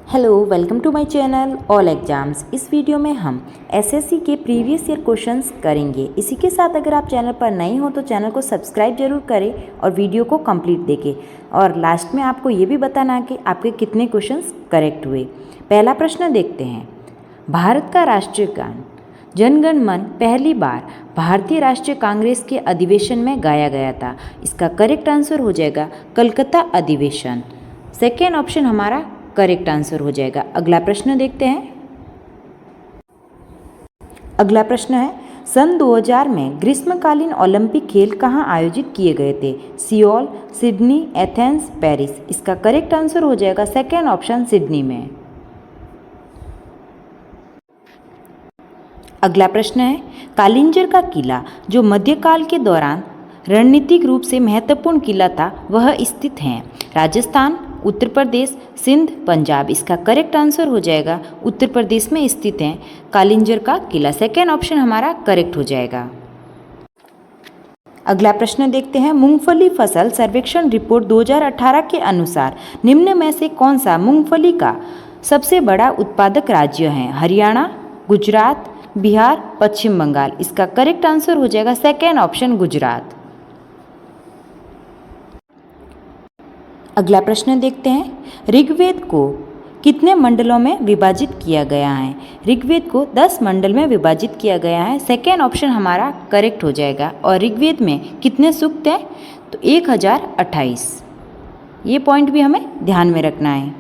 Hello, welcome to my channel all exams. इस video में हम एसएससी के प्रीवियस ईयर क्वेश्चंस करेंगे। इसी के साथ अगर आप चैनल पर नए हो तो चैनल को सब्सक्राइब जरूर करें और वीडियो को कंप्लीट देखें। और लास्ट में आपको ये भी बताना कि आपके कितने क्वेश्चंस करेक्ट हुए। पहला प्रश्न देखते हैं। भारत का राष्ट्रीय गान जन गण मन पहली बार भारतीय राष्ट्रीय कांग्रेस के अधिवेशन में गाया गया था। इसका करेक्ट आंसर हो जाएगा कलकत्ता अधिवेशन। सेकेंड ऑप्शन हमारा करेक्ट आंसर हो जाएगा। अगला प्रश्न देखते हैं। अगला प्रश्न है, सन 2000 में ग्रीष्मकालीन ओलंपिक खेल कहाँ आयोजित किए गए थे? Seoul, Sydney, Athens, Paris. इसका करेक्ट आंसर हो जाएगा सेकेंड ऑप्शन सिडनी में। अगला प्रश्न है, कालिंजर का किला जो मध्यकाल के दौरान रणनीतिक रूप से महत्वपूर्ण किला था वह स्थित है राजस्थान, उत्तर प्रदेश, सिंध, पंजाब। इसका करेक्ट आंसर हो जाएगा उत्तर प्रदेश में स्थित है कालिंजर का किला। सेकेंड ऑप्शन हमारा करेक्ट हो जाएगा। अगला प्रश्न देखते हैं। मूंगफली फसल सर्वेक्षण रिपोर्ट 2018 के अनुसार निम्न में से कौन सा मूंगफली का सबसे बड़ा उत्पादक राज्य है? हरियाणा, गुजरात, बिहार, पश्चिम बंगाल। इसका करेक्ट आंसर हो जाएगा सेकेंड ऑप्शन गुजरात। अगला प्रश्न देखते हैं। ऋग्वेद को कितने मंडलों में विभाजित किया गया है? ऋग्वेद को 10 मंडल में विभाजित किया गया है। सेकेंड ऑप्शन हमारा करेक्ट हो जाएगा। और ऋग्वेद में कितने सूक्त हैं? तो 1028। ये पॉइंट भी हमें ध्यान में रखना है।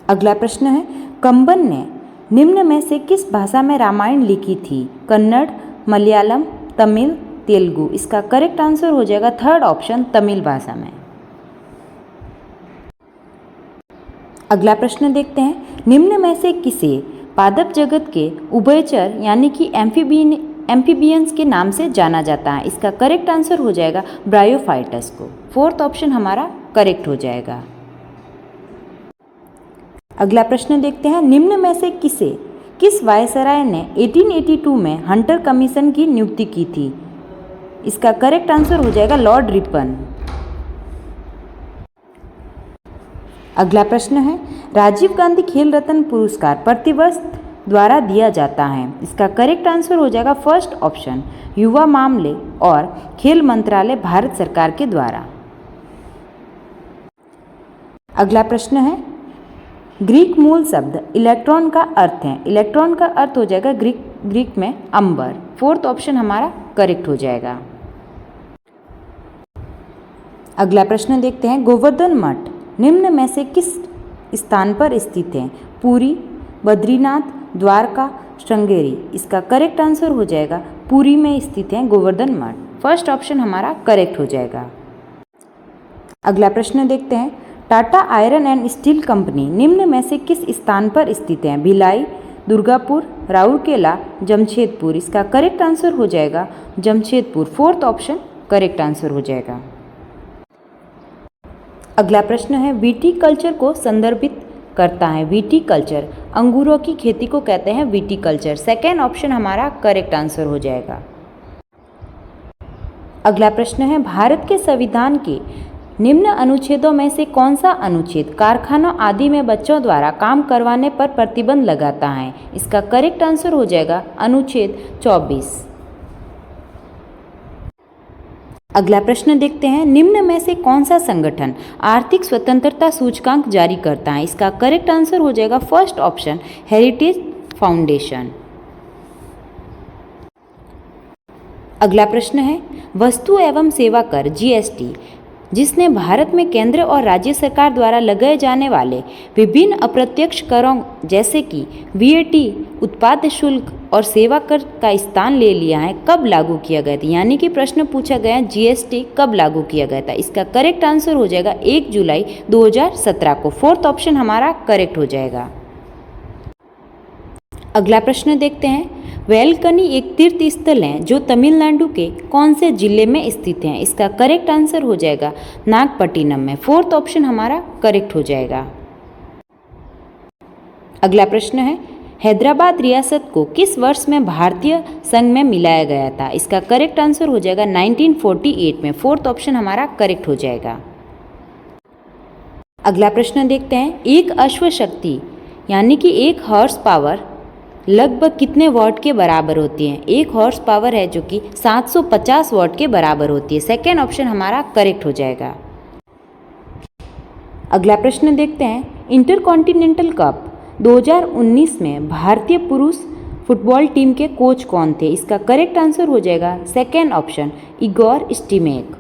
अगला प्रश्न है, कंबन ने निम्न में से किस भाषा में रामायण लिखी थी? कन्नड़, मलयालम, तमिल, तेलुगु। इसका करेक्ट आंसर हो जाएगा थर्ड ऑप्शन तमिल भाषा में। अगला प्रश्न देखते हैं। निम्न में से किसे पादप जगत के उभयचर यानी कि एम्फीबियंस के नाम से जाना जाता है? इसका करेक्ट आंसर हो जाएगा ब्रायोफाइटस को। फोर्थ ऑप्शन हमारा करेक्ट हो जाएगा। अगला प्रश्न देखते हैं। निम्न में से किस वायसराय ने 1882 में हंटर कमीशन की नियुक्ति की थी? इसका करेक्ट आंसर हो जाएगा लॉर्ड रिपन। अगला प्रश्न है, राजीव गांधी खेल रत्न पुरस्कार प्रतिवर्ष द्वारा दिया जाता है। इसका करेक्ट आंसर हो जाएगा फर्स्ट ऑप्शन युवा मामले और खेल मंत्रालय भारत सरकार के द्वारा। अगला प्रश्न है, ग्रीक मूल शब्द इलेक्ट्रॉन का अर्थ है। इलेक्ट्रॉन का अर्थ हो जाएगा ग्रीक में अंबर। फोर्थ ऑप्शन हमारा करेक्ट हो जाएगा। अगला प्रश्न देखते हैं। गोवर्धन मठ निम्न में से किस स्थान पर स्थित है? पुरी, बद्रीनाथ, द्वारका, श्रृंगेरी। इसका करेक्ट आंसर हो जाएगा पुरी में स्थित है गोवर्धन मठ। फर्स्ट ऑप्शन हमारा करेक्ट हो जाएगा। अगला प्रश्न देखते हैं। Tata iron and steel company निम्न में से किस स्थान पर स्थित है? भिलाई, दुर्गापुर, राउरकेला, जमशेदपुर। इसका करेक्ट आंसर हो जाएगा Jamshedpur. Fourth option correct answer हो जाएगा। अगला प्रश्न है, विटीकल्चर को संदर्भित करता है। विटीकल्चर अंगूरों की खेती को कहते हैं विटीकल्चर। सेकेंड ऑप्शन हमारा करेक्ट आंसर हो जाएगा। अगला प्रश्न है, भारत के संविधान के निम्न अनुच्छेदों में से कौन सा अनुच्छेद कारखानों आदि में बच्चों द्वारा काम करवाने पर प्रतिबंध लगाता है? इसका करेक्ट आंसर हो जाएगा अनुच्छेद 24। अगला प्रश्न देखते हैं। निम्न में से कौन सा संगठन आर्थिक स्वतंत्रता सूचकांक जारी करता है? इसका करेक्ट आंसर हो जाएगा फर्स्ट ऑप्शन हेरिटेज फाउंडेशन। अगला प्रश्न है, वस्तु एवं सेवा कर जीएसटी जिसने भारत में केंद्र और राज्य सरकार द्वारा लगाए जाने वाले विभिन्न अप्रत्यक्ष करों जैसे कि वीएटी, उत्पाद शुल्क और सेवा कर का स्थान ले लिया है, कब लागू किया गया था? यानी कि प्रश्न पूछा गया जीएसटी कब लागू किया गया था? इसका करेक्ट आंसर हो जाएगा 1 जुलाई 2017 को। फोर्थ ऑप्शन हमारा करेक्ट हो जाएगा। अगला प्रश्न देखते हैं। वेलकनी एक तीर्थ स्थल है जो तमिलनाडु के कौन से जिले में स्थित है? इसका करेक्ट आंसर हो जाएगा नागपट्टिनम में। फोर्थ ऑप्शन हमारा करेक्ट हो जाएगा। अगला प्रश्न है, हैदराबाद रियासत को किस वर्ष में भारतीय संघ में मिलाया गया था? इसका करेक्ट आंसर हो जाएगा 1948 में। फोर्थ ऑप्शन हमारा करेक्ट हो जाएगा। अगला प्रश्न देखते हैं, एक अश्व शक्ति यानी कि एक हॉर्स पावर लगभग कितने वॉट के बराबर होती है? एक हॉर्स पावर है जो कि 750 वॉट के बराबर होती है। सेकेंड ऑप्शन हमारा करेक्ट हो जाएगा। अगला प्रश्न देखते हैं, इंटरकॉन्टिनेंटल कप 2019 में भारतीय पुरुष फुटबॉल टीम के कोच कौन थे? इसका करेक्ट आंसर हो जाएगा सेकेंड ऑप्शन इगोर स्टीमेक।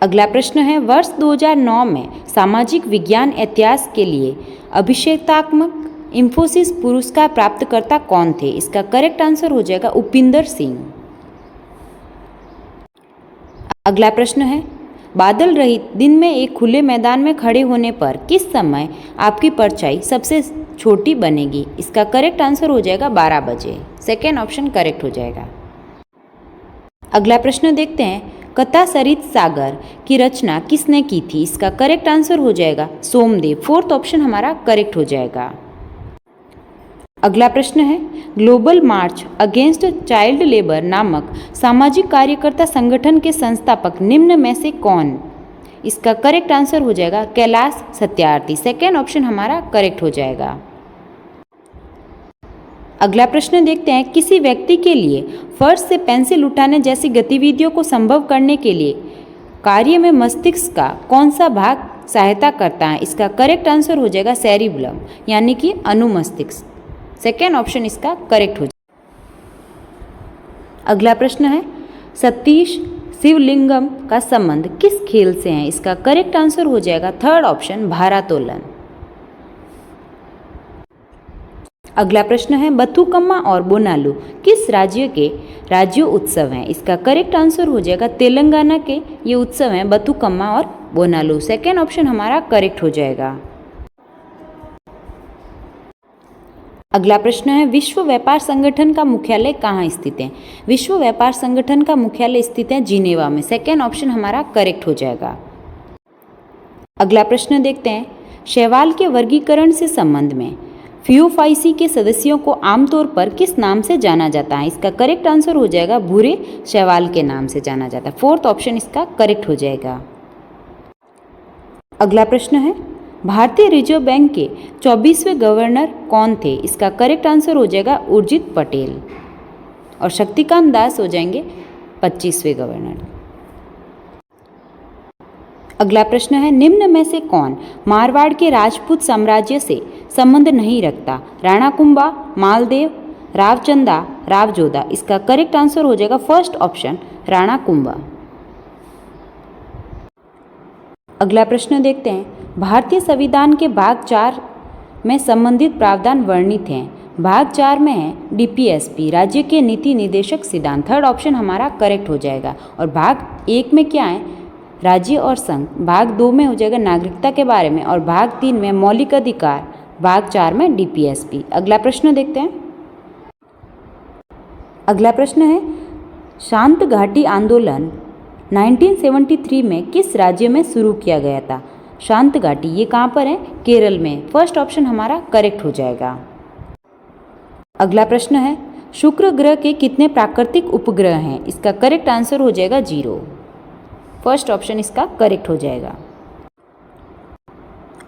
अगला प्रश्न है, वर्ष 2009 में सामाजिक विज्ञान इतिहास के लिए अभिषेकात्मक इंफोसिस पुरस्कार प्राप्तकर्ता कौन थे? इसका करेक्ट आंसर हो जाएगा उपिंदर सिंह। अगला प्रश्न है, बादल रहित दिन में एक खुले मैदान में खड़े होने पर किस समय आपकी परछाई सबसे छोटी बनेगी? इसका करेक्ट आंसर हो जाएगा 12 बजे। सेकेंड ऑप्शन करेक्ट हो जाएगा। अगला प्रश्न देखते हैं, कथा सरित सागर की रचना किसने की थी? इसका करेक्ट आंसर हो जाएगा सोमदेव। फोर्थ ऑप्शन हमारा करेक्ट हो जाएगा। अगला प्रश्न है, ग्लोबल मार्च अगेंस्ट चाइल्ड लेबर नामक सामाजिक कार्यकर्ता संगठन के संस्थापक निम्न में से कौन? इसका करेक्ट आंसर हो जाएगा कैलाश सत्यार्थी। सेकेंड ऑप्शन हमारा करेक्ट हो जाएगा। अगला प्रश्न देखते हैं, किसी व्यक्ति के लिए फर्श से पेंसिल उठाने जैसी गतिविधियों को संभव करने के लिए कार्य में मस्तिष्क का कौन सा भाग सहायता करता है? इसका करेक्ट आंसर हो जाएगा सेरिबलम यानी कि अनुमस्तिष्क। सेकेंड ऑप्शन इसका करेक्ट हो जाएगा। अगला प्रश्न है, सतीश शिवलिंगम का संबंध किस खेल से है? इसका करेक्ट आंसर हो जाएगा थर्ड ऑप्शन भारोत्तोलन। अगला प्रश्न है, बथुकम्मा और बोनालू किस राज्य के राज्य उत्सव हैं? इसका करेक्ट आंसर हो जाएगा तेलंगाना के ये उत्सव हैं बथुकम्मा और बोनालू। सेकेंड ऑप्शन हमारा करेक्ट हो जाएगा। अगला प्रश्न है, विश्व व्यापार संगठन का मुख्यालय कहाँ स्थित है? विश्व व्यापार संगठन का मुख्यालय स्थित है जिनेवा में। सेकेंड ऑप्शन हमारा करेक्ट हो जाएगा। अगला प्रश्न देखते हैं, शैवाल के वर्गीकरण से संबंध में फियोफाइसी के सदस्यों को आमतौर पर किस नाम से जाना जाता है? इसका करेक्ट आंसर हो जाएगा भूरे शैवाल के नाम से जाना जाता है। फोर्थ ऑप्शन इसका करेक्ट हो जाएगा। अगला प्रश्न है, भारतीय रिजर्व बैंक के 24वें गवर्नर कौन थे? इसका करेक्ट आंसर हो जाएगा उर्जित पटेल और शक्तिकांत दास हो जाएंगे 25वें गवर्नर। अगला प्रश्न है, निम्न में से कौन मारवाड़ के राजपूत साम्राज्य से संबंध नहीं रखता? राणा कुंभा, मालदेव, रावचंदा, रावजोधा। इसका करेक्ट आंसर हो जाएगा फर्स्ट ऑप्शन राणा कुंभा। अगला प्रश्न देखते हैं, भारतीय संविधान के भाग 4 में संबंधित प्रावधान वर्णित हैं। भाग 4 में है डीपीएसपी राज्य के नीति निर्देशक सिद्धांत। थर्ड ऑप्शन हमारा करेक्ट हो जाएगा। और भाग 1 में क्या है? राज्य और संघ। भाग 2 में हो जाएगा नागरिकता के बारे में और भाग 3 में मौलिक अधिकार। भाग 4 में डीपीएसपी। अगला प्रश्न देखते हैं। अगला प्रश्न है, शांत घाटी आंदोलन 1973 में किस राज्य में शुरू किया गया था? शांत घाटी ये कहाँ पर है? केरल में। फर्स्ट ऑप्शन हमारा करेक्ट हो जाएगा। अगला प्रश्न है, शुक्र ग्रह के कितने प्राकृतिक उपग्रह हैं? इसका करेक्ट आंसर हो जाएगा 0। फर्स्ट ऑप्शन इसका करेक्ट हो जाएगा।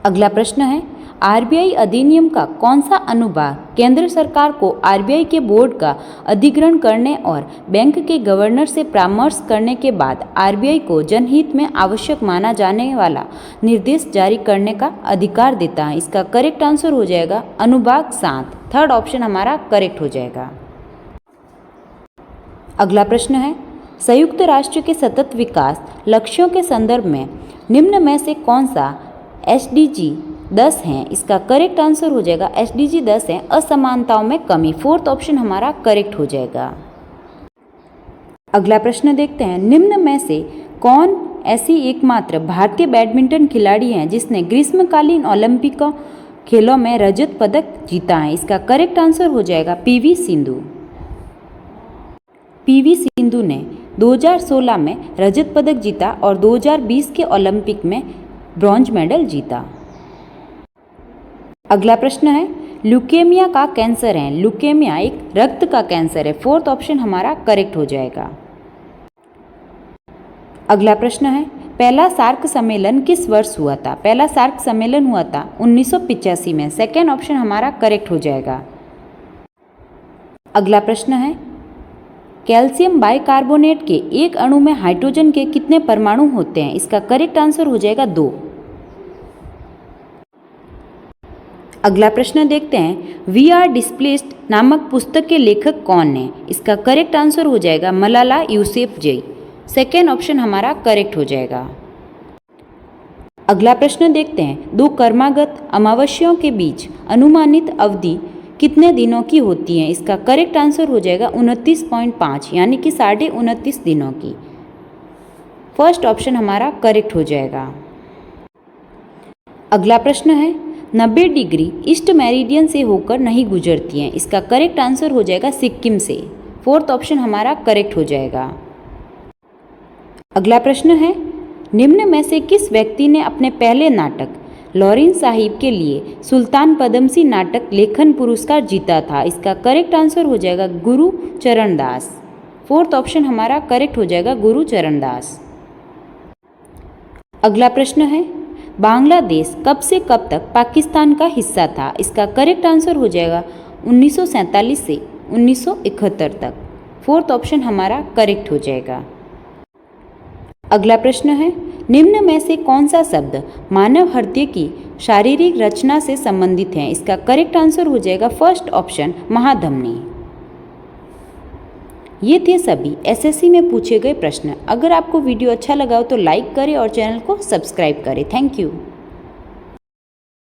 अगला प्रश्न है, आरबीआई अधिनियम का कौन सा अनुभाग केंद्र सरकार को आरबीआई के बोर्ड का अधिग्रहण करने और बैंक के गवर्नर से परामर्श करने के बाद आरबीआई को जनहित में आवश्यक माना जाने वाला निर्देश जारी करने का अधिकार देता है? इसका करेक्ट आंसर हो जाएगा अनुभाग 7। थर्ड ऑप्शन हमारा करेक्ट हो जाएगा। अगला प्रश्न है, संयुक्त राष्ट्र के सतत विकास लक्ष्यों के संदर्भ में निम्न में से कौन सा एसडीजी 10 हैं? इसका करेक्ट आंसर हो जाएगा एसडीजी 10 है असमानताओं में कमी। फोर्थ ऑप्शन हमारा करेक्ट हो जाएगा। अगला प्रश्न देखते हैं, निम्न में से कौन ऐसी एकमात्र भारतीय बैडमिंटन खिलाड़ी हैं जिसने ग्रीष्मकालीन ओलंपिक खेलों में रजत पदक जीता है? इसका करेक्ट आंसर हो जाएगा पीवी सिंधु। पीवी सिंधु ने 2016 में रजत पदक जीता और 2020 के ओलंपिक में ब्रॉन्ज मेडल जीता। अगला प्रश्न है, ल्यूकेमिया का कैंसर है। ल्यूकेमिया एक रक्त का कैंसर है। फोर्थ ऑप्शन हमारा करेक्ट हो जाएगा। अगला प्रश्न है, पहला सार्क सम्मेलन किस वर्ष हुआ था? पहला सार्क सम्मेलन हुआ था 1985 में। सेकेंड ऑप्शन हमारा करेक्ट हो जाएगा। अगला प्रश्न है, कैल्शियम बाइकार्बोनेट के एक अणु में हाइड्रोजन के कितने परमाणु होते हैं? इसका करेक्ट आंसर हो जाएगा 2। अगला प्रश्न देखते हैं, वी आर डिस्प्लेस्ड नामक पुस्तक के लेखक कौन है? इसका करेक्ट आंसर हो जाएगा मलाला यूसुफजई। सेकेंड ऑप्शन हमारा करेक्ट हो जाएगा। अगला प्रश्न देखते हैं, दो कर्मागत अमावस्याओं के बीच अनुमानित अवधि कितने दिनों की होती है? इसका करेक्ट आंसर हो जाएगा 29.5 यानी कि 29.5 दिनों की। फर्स्ट ऑप्शन हमारा करेक्ट हो जाएगा। अगला प्रश्न है, 90 डिग्री ईस्ट मेरिडियन से होकर नहीं गुजरती हैं। इसका करेक्ट आंसर हो जाएगा सिक्किम से। फोर्थ ऑप्शन हमारा करेक्ट हो जाएगा। अगला प्रश्न है, निम्न में से किस व्यक्ति ने अपने पहले नाटक लॉरेंस साहिब के लिए सुल्तान पद्मसी नाटक लेखन पुरस्कार जीता था? इसका करेक्ट आंसर हो जाएगा गुरु चरणदास। फोर्थ ऑप्शन हमारा करेक्ट हो जाएगा गुरु चरणदास। अगला प्रश्न है, बांग्लादेश कब से कब तक पाकिस्तान का हिस्सा था? इसका करेक्ट आंसर हो जाएगा 1947 से 1971 तक। फोर्थ ऑप्शन हमारा करेक्ट हो जाएगा। अगला प्रश्न है, निम्न में से कौन सा शब्द मानव हृदय की शारीरिक रचना से संबंधित है? इसका करेक्ट आंसर हो जाएगा फर्स्ट ऑप्शन महाधमनी। ये थे सभी एसएससी में पूछे गए प्रश्न। अगर आपको वीडियो अच्छा लगा हो तो लाइक करें और चैनल को सब्सक्राइब करें। Thank you.